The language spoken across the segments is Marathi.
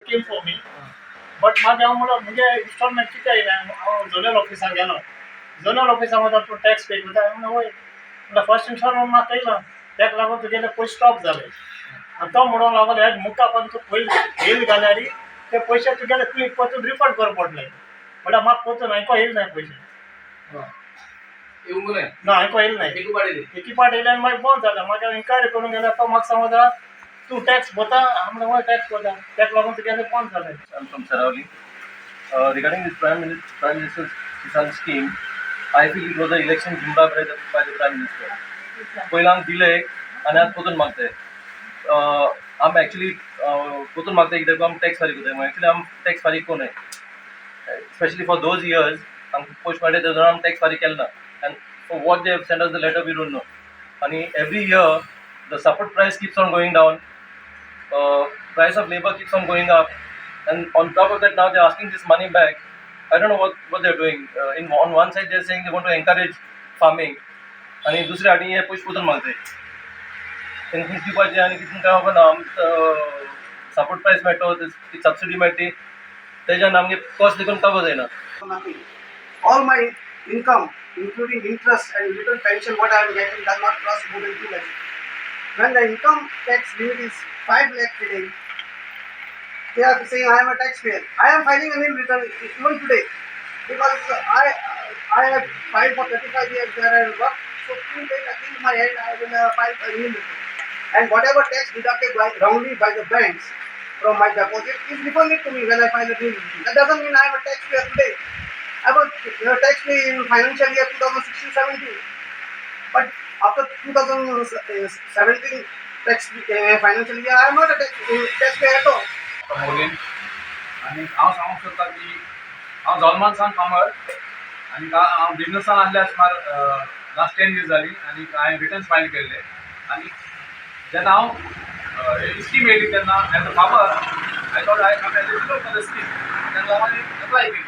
स्कीम फॉर मी बट माझ्या म्हणजे इन्स्टॉलमेंट किती आहे झोनल ऑफिसाक गेलो झोनल ऑफिसामध्ये तू टॅक्स पे करता होय म्हटलं फर्स्ट इन्स्टॉलमेंट म्हाका येयला त्याक लागून तुगेले पयशे स्टॉप जाले आनी तो म्हणून लागलो एक मुखार पण तू येयल घाल्यारी ते पयशे तुगेले क्लिक परतून रिफंड करप पडले म्हटल्यार म्हाका परतून आयको येयल नाही पयशे ना आयको येयल नाही एकी पाट येयले आनी मागीर बंद जालें मागीर इन्क्वायरी करून गेल्यार तो म्हाका सांगता तू टॅक्स भरता आमी हय टॅक्स भरता त्याक लागून तुगेले बंद जालें. I'm from Saravali. Regarding this Prime Minister's Kisan scheme, I feel it was an election gimbab by the Prime Minister. पहिल्यांग दिले आणि आज पोतून मागते आम ॲक्च्युली पोतून मागता कित्याक आम टॅक्स फारीक करता ॲक्च्युली आम टॅक्स फारीक कोण स्पेशली फॉर दोज इयर्स आमकां पोस्ट मेळटा तेजून आम टॅक्स फारीक केला ना and for what they have sent us the letter we don't know आनी every year the support price keeps on going down price of labor keeps on going up and on top of that now they're asking this money back. I don't know what they're doing. On one side they're saying they want to encourage farming आणि दुसऱ्या हाटी हे पयशे पोतून मागताय तेंकां कितें दिवपाचें आनी कितें काय खबर ना सपोर्ट प्रायस मेळटा ती सबसिडी मेळटी तेज्यान आमगे कॉस्ट देखून कवर जायना. All my income including interest and little pension what I am getting does not cross more than 2 lakhs. When the income tax limit is 5 lakh today, they are saying I am a taxpayer. I am filing a nil return even today because I have filed for 35 years there and worked. So till date until my end I will file a nil return. And whatever tax deducted wrongly by the banks from my deposit is refunded to me when I file a nil return. That doesn't mean I am a taxpayer today. I was a taxpayer in financial year 2016-17. But after 2017 tax financial year, I am not a taxpayer at all. आणि हांव सांगूंक सोदता की हांव जल्मान सावन फार्मर आनी हांव बिजनसान आसले सुमार लास्ट 10 years जाली आनी हांवें रिटर्न्स फायल केल्ले आनी जेन्ना हांव स्कीम येयली तेन्ना as a farmer I thought I am eligible for the scheme तेन्ना हांवें एप्लाय केली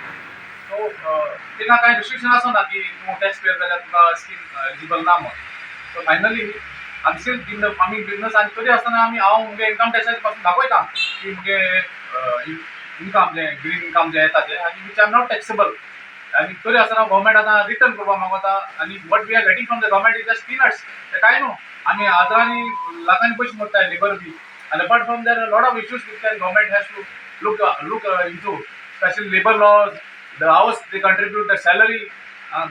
सो तिंगा कांय रिस्ट्रिक्शन आसना की तूं टॅक्स पेयर जाल्यार तुका स्कीम एलिजिबल ना म्हणून सो फायनली आमी steel in the farming business आनी तरी आसतना हांव मुगे इन्कम टॅक्सा पासून दाखयता की मुगे इन्कम जे ग्रीन इन्कम जे येता ते आनी वीच आर नॉट टॅक्सेबल आनी तरी आसतना गव्हर्मेंट आतां रिटर्न करपाक मागता आनी what we are getting from the government is just peanuts ते कांय न्हू आमी हजारांनी लाखांनी पयशे मोडटाय लेबर बी आनी apart from there lot of issues which can government has to look into specially labour laws the हावस they contribute the salary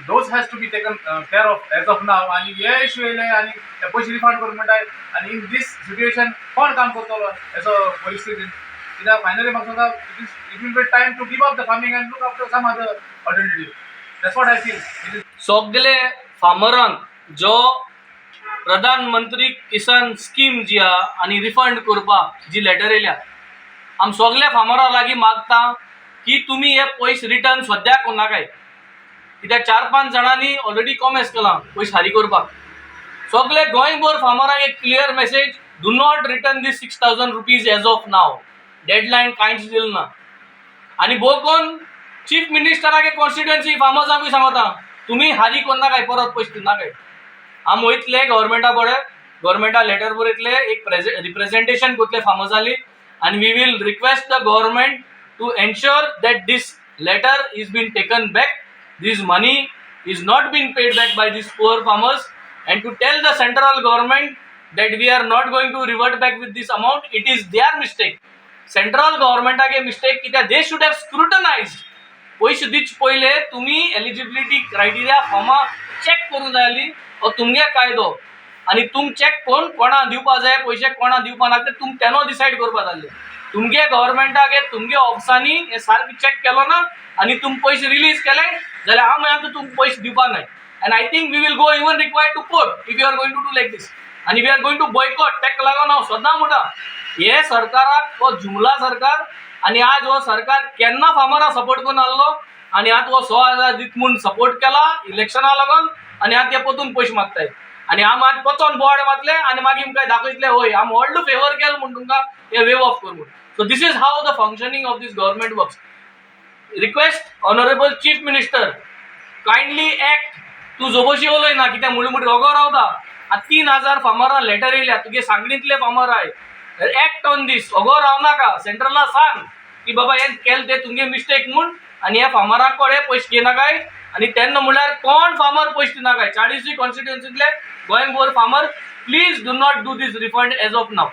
those has to be taken care of as of now आणि हे इश्यू येयले आनी ते पयशे रिफंड करूंक म्हणटाय आनी इन दीस सिट्युएशन कोण काम करतलो एसो परिस्थितीन कित्याक फायनली म्हाका सांगता it will be time to give up the farming and look after some other alternative that's what I feel. सगळे फार्मरांक जो प्रधानमंत्री किसान स्कीम जी आहा आनी रिफंड करपाक जी लेटर येयल्या आमी सगळे फार्मरां लागीं मागता की तुमी हे पयशे रिटर्न सद्याक कोनाकाय कित्याक 4-5 जाणांनी ऑलरेडी कॉमेंट्स केलां पयशे फारीक करपाक सगळे गोंयभर फार्मरांक एक clear message do not return these 6,000 rupees as of now deadline कांयच दिलें ना आनी भोवून चीफ मिनिस्टराक एक कॉन्स्टिट्युएन्सी फार्मर्सांकूय सांगता तुमी हारी करनाकाय परत पयशे दिनाकाय आमी वयतले गव्हर्मेंटा लेटर बरयतले एक रिप्रेजेंटेशन करतले फार्मर्सांनी आनी we will request the government to ensure that these letter is been taken back. This money is not being paid back by these poor farmers and to tell the central government that we are not going to revert back with this amount, it is their mistake. Central government age mistake कित्याक they should have scrutinized. पयशे दिवचे पयले तुमी एलिजिबिलिटी क्रायटेरिया फॉर्मा चेक करूंक जाय आसली हो तुमगे कायदो आनी तुम चेक करून कोणा दिवपा जाय पयशे कोणा दिवपा ना ते तुम तेनो डिसायड करपा जाय आसलें तुमगे गव्हर्मेंटागे तुमगे ऑफिसांनी हे सारकें चेक केलो ना आनी तुम पयशे रिलीज केले जाल्यार हांव आतां तुमकां पयशे दिवपा नाय and I think we will go even required to court if you are going to do like this आनी we are going to boycott तेका लागून हांव सदां म्हणटा हे सरकाराक हो जुमला सरकार आनी आज हो सरकार केन्ना फार्मरांक सपोर्ट करून आसलो आनी आतां हो 100,000 दीत म्हूण सपोर्ट केला इलेक्शना लागून आनी आतां ते परतून पयशे मागताय आनी आमी आतां पचोन बोवाड मारतले आनी मागीर तुमकां दाखयतले होय आमी व्हडलो फेवर केलो म्हूण तुमकां हे वेव ऑफ कर म्हूण. So this is how the functioning of this government works. Request honourable chief minister kindly act तूं जोबोशी उलय ना कित्याक म्हणून रोगो रावता आतां 3,000 फार्मरां लेटर येयल्या तुगे सांगणीतले फार्मर आय एक्ट ऑन दीस ओगो रावनाका सेंट्रला सांग की बाबा हें केलें तें तुमगे मिस्टेक म्हूण आनी ह्या फार्मराक कोणे पयशे घेनाकाय आनी तेन्ना म्हणल्यार कोण फार्मर पयशे दिनाकाय 40 कॉन्स्टिट्युएन्सींतले गोंयभर farmer please do not do this refund as of now.